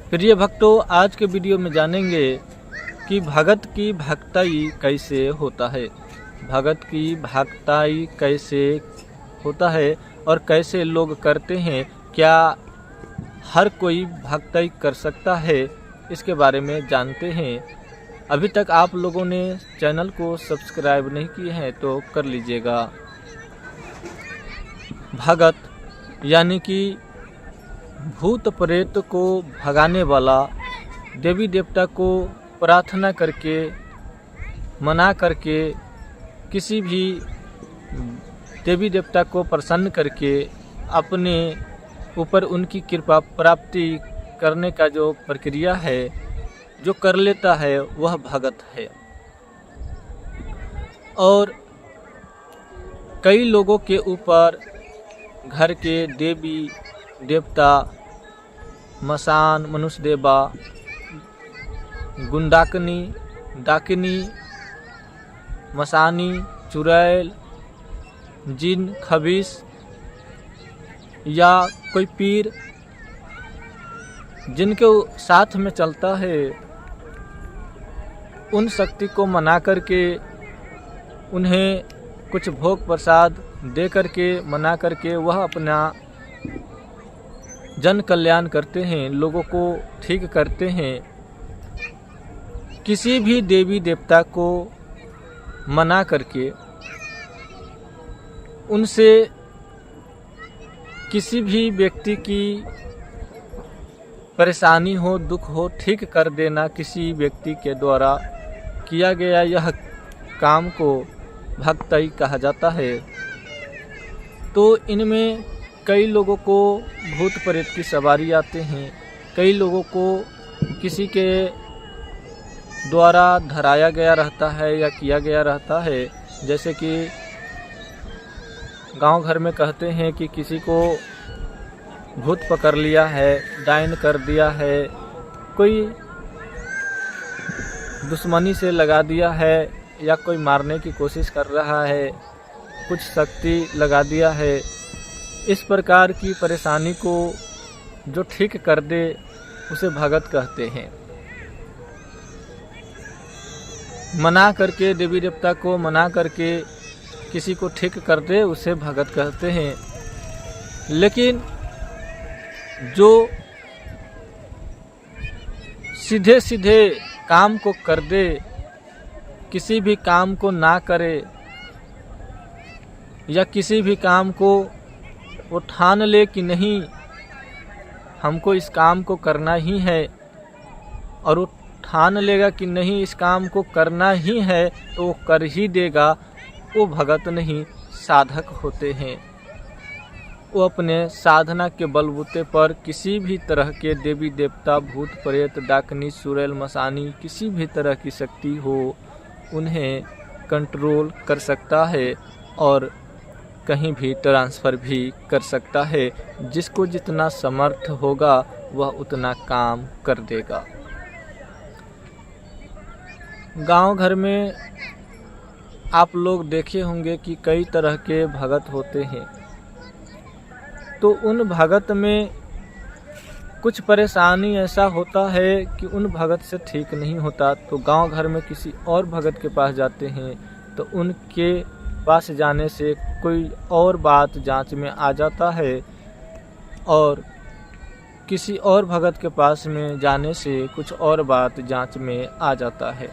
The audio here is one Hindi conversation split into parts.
प्रिय भक्तों, आज के वीडियो में जानेंगे कि भगत की भक्ताई कैसे होता है। भगत की भक्ताई कैसे होता है और कैसे लोग करते हैं। क्या हर कोई भक्ताई कर सकता है, इसके बारे में जानते हैं। अभी तक आप लोगों ने चैनल को सब्सक्राइब नहीं किए हैं तो कर लीजिएगा। भगत यानी कि भूत प्रेत को भगाने वाला, देवी देवता को प्रार्थना करके मना करके किसी भी देवी देवता को प्रसन्न करके अपने ऊपर उनकी कृपा प्राप्ति करने का जो प्रक्रिया है, जो कर लेता है वह भगत है। और कई लोगों के ऊपर घर के देवी देवता, मसान, मनुष्य देवा, गुंडाकनी, डाकिनी, मसानी, चुड़ैल, जिन, खबीस या कोई पीर जिनके साथ में चलता है, उन शक्ति को मना करके उन्हें कुछ भोग प्रसाद दे करके मना करके वह अपना जन कल्याण करते हैं, लोगों को ठीक करते हैं। किसी भी देवी देवता को मना करके उनसे किसी भी व्यक्ति की परेशानी हो, दुख हो, ठीक कर देना किसी व्यक्ति के द्वारा किया गया यह काम को भक्ताई कहा जाता है। तो इनमें कई लोगों को भूत प्रेत की सवारी आते हैं, कई लोगों को किसी के द्वारा धराया गया रहता है या किया गया रहता है। जैसे कि गांव घर में कहते हैं कि किसी को भूत पकड़ लिया है, डायन कर दिया है, कोई दुश्मनी से लगा दिया है या कोई मारने की कोशिश कर रहा है, कुछ शक्ति लगा दिया है। इस प्रकार की परेशानी को जो ठीक कर दे उसे भगत कहते हैं। मना करके, देवी देवता को मना करके किसी को ठीक कर दे उसे भगत कहते हैं। लेकिन जो सीधे सीधे काम को कर दे, किसी भी काम को ना करे या किसी भी काम को वो ठान ले कि नहीं हमको इस काम को करना ही है, और वो ठान लेगा कि नहीं इस काम को करना ही है तो वो कर ही देगा, वो भगत नहीं साधक होते हैं। वो अपने साधना के बलबूते पर किसी भी तरह के देवी देवता, भूत प्रेत, डाकनी, चुड़ैल, मसानी, किसी भी तरह की शक्ति हो उन्हें कंट्रोल कर सकता है और कहीं भी ट्रांसफ़र भी कर सकता है। जिसको जितना समर्थ होगा वह उतना काम कर देगा। गांव घर में आप लोग देखे होंगे कि कई तरह के भगत होते हैं। तो उन भगत में कुछ परेशानी ऐसा होता है कि उन भगत से ठीक नहीं होता, तो गांव घर में किसी और भगत के पास जाते हैं। तो उनके पास जाने से कोई और बात जांच में आ जाता है और किसी और भगत के पास में जाने से कुछ और बात जांच में आ जाता है।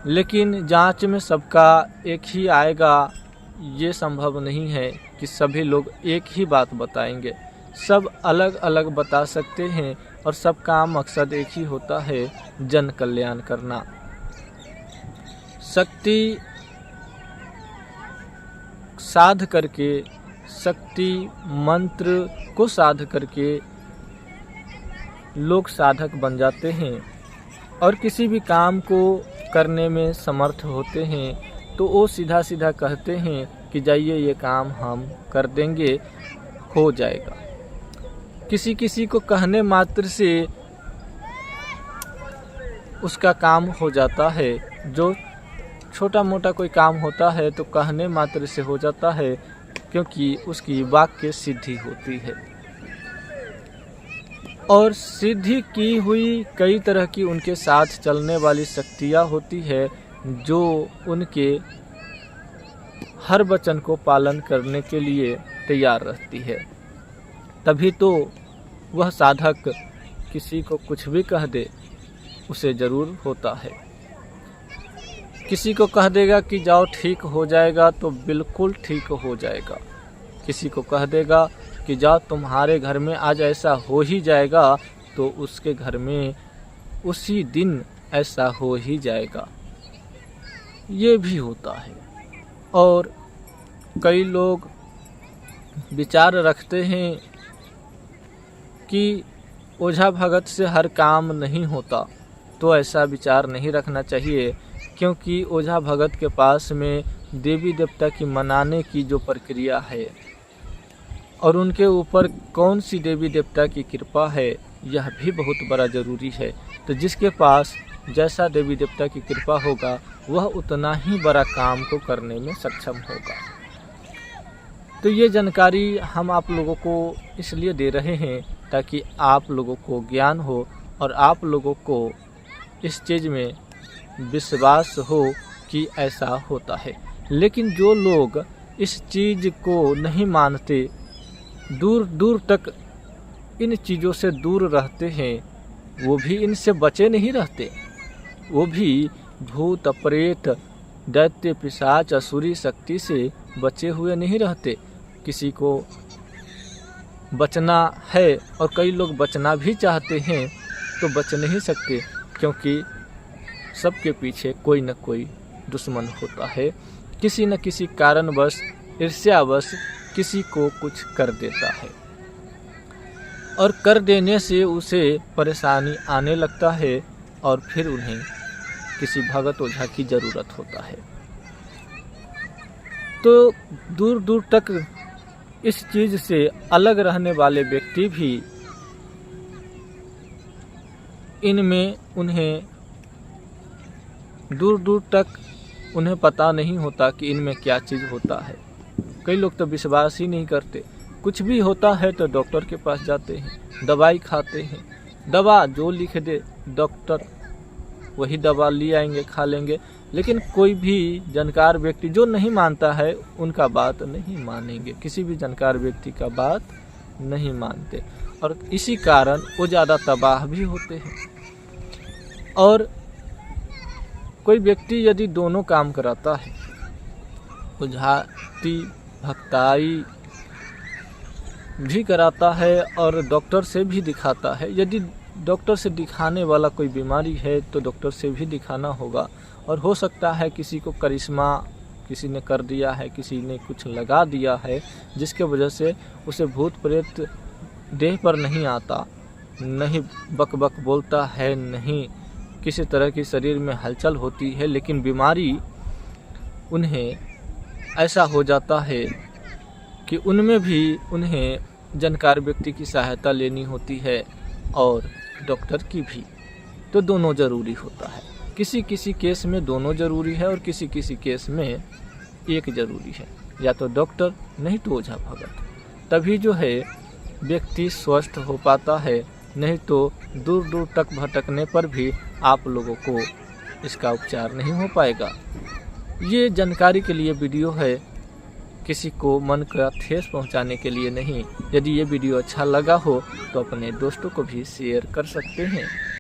लेकिन जांच में सबका एक ही आएगा ये संभव नहीं है कि सभी लोग एक ही बात बताएंगे। सब अलग अलग बता सकते हैं और सबका मकसद एक ही होता है, जन कल्याण करना। शक्ति साध करके, शक्ति मंत्र को साध करके लोग साधक बन जाते हैं और किसी भी काम को करने में समर्थ होते हैं। तो वो सीधा सीधा कहते हैं कि जाइए ये काम हम कर देंगे, हो जाएगा। किसी किसी को कहने मात्र से उसका काम हो जाता है। जो छोटा मोटा कोई काम होता है तो कहने मात्र से हो जाता है, क्योंकि उसकी वाक्य सिद्धि होती है। और सिद्धि की हुई कई तरह की उनके साथ चलने वाली शक्तियाँ होती है जो उनके हर वचन को पालन करने के लिए तैयार रहती है। तभी तो वह साधक किसी को कुछ भी कह दे उसे ज़रूर होता है। किसी को कह देगा कि जाओ ठीक हो जाएगा तो बिल्कुल ठीक हो जाएगा। किसी को कह देगा कि जाओ तुम्हारे घर में आज ऐसा हो ही जाएगा तो उसके घर में उसी दिन ऐसा हो ही जाएगा। ये भी होता है। और कई लोग विचार रखते हैं कि ओझा भगत से हर काम नहीं होता, तो ऐसा विचार नहीं रखना चाहिए, क्योंकि ओझा भगत के पास में देवी देवता की मनाने की जो प्रक्रिया है और उनके ऊपर कौन सी देवी देवता की कृपा है यह भी बहुत बड़ा ज़रूरी है। तो जिसके पास जैसा देवी देवता की कृपा होगा वह उतना ही बड़ा काम को करने में सक्षम होगा। तो ये जानकारी हम आप लोगों को इसलिए दे रहे हैं ताकि आप लोगों को ज्ञान हो और आप लोगों को इस चीज़ में विश्वास हो कि ऐसा होता है। लेकिन जो लोग इस चीज़ को नहीं मानते, दूर दूर तक इन चीज़ों से दूर रहते हैं, वो भी इनसे बचे नहीं रहते। वो भी भूत प्रेत दैत्य पिशाच असुरी शक्ति से बचे हुए नहीं रहते। किसी को बचना है और कई लोग बचना भी चाहते हैं तो बच नहीं सकते, क्योंकि सबके पीछे कोई न कोई दुश्मन होता है। किसी न किसी कारणवश ईर्ष्यावश किसी को कुछ कर देता है और कर देने से उसे परेशानी आने लगता है और फिर उन्हें किसी भगत ओझा की ज़रूरत होता है। तो दूर दूर तक इस चीज़ से अलग रहने वाले व्यक्ति भी इनमें उन्हें दूर दूर तक उन्हें पता नहीं होता कि इनमें क्या चीज़ होता है। कई लोग तो विश्वास ही नहीं करते। कुछ भी होता है तो डॉक्टर के पास जाते हैं, दवाई खाते हैं, दवा जो लिख दे डॉक्टर वही दवा ले आएंगे, खा लेंगे। लेकिन कोई भी जानकार व्यक्ति जो नहीं मानता है उनका बात नहीं मानेंगे, किसी भी जानकार व्यक्ति का बात नहीं मानते और इसी कारण वो ज़्यादा तबाह भी होते हैं। और कोई व्यक्ति यदि दोनों काम कराता है, ओझाती भक्ताई भी कराता है और डॉक्टर से भी दिखाता है, यदि डॉक्टर से दिखाने वाला कोई बीमारी है तो डॉक्टर से भी दिखाना होगा। और हो सकता है किसी को करिश्मा किसी ने कर दिया है, किसी ने कुछ लगा दिया है जिसके वजह से उसे भूत प्रेत देह पर नहीं आता, नहीं बक बक बोलता है, नहीं किसी तरह की शरीर में हलचल होती है, लेकिन बीमारी उन्हें ऐसा हो जाता है कि उनमें भी उन्हें जानकार व्यक्ति की सहायता लेनी होती है और डॉक्टर की भी। तो दोनों ज़रूरी होता है। किसी किसी केस में दोनों ज़रूरी है और किसी किसी केस में एक ज़रूरी है, या तो डॉक्टर नहीं तो ओझा भगत। तभी जो है व्यक्ति स्वस्थ हो पाता है, नहीं तो दूर दूर तक भटकने पर भी आप लोगों को इसका उपचार नहीं हो पाएगा। ये जानकारी के लिए वीडियो है, किसी को मन का ठेस पहुंचाने के लिए नहीं। यदि ये वीडियो अच्छा लगा हो तो अपने दोस्तों को भी शेयर कर सकते हैं।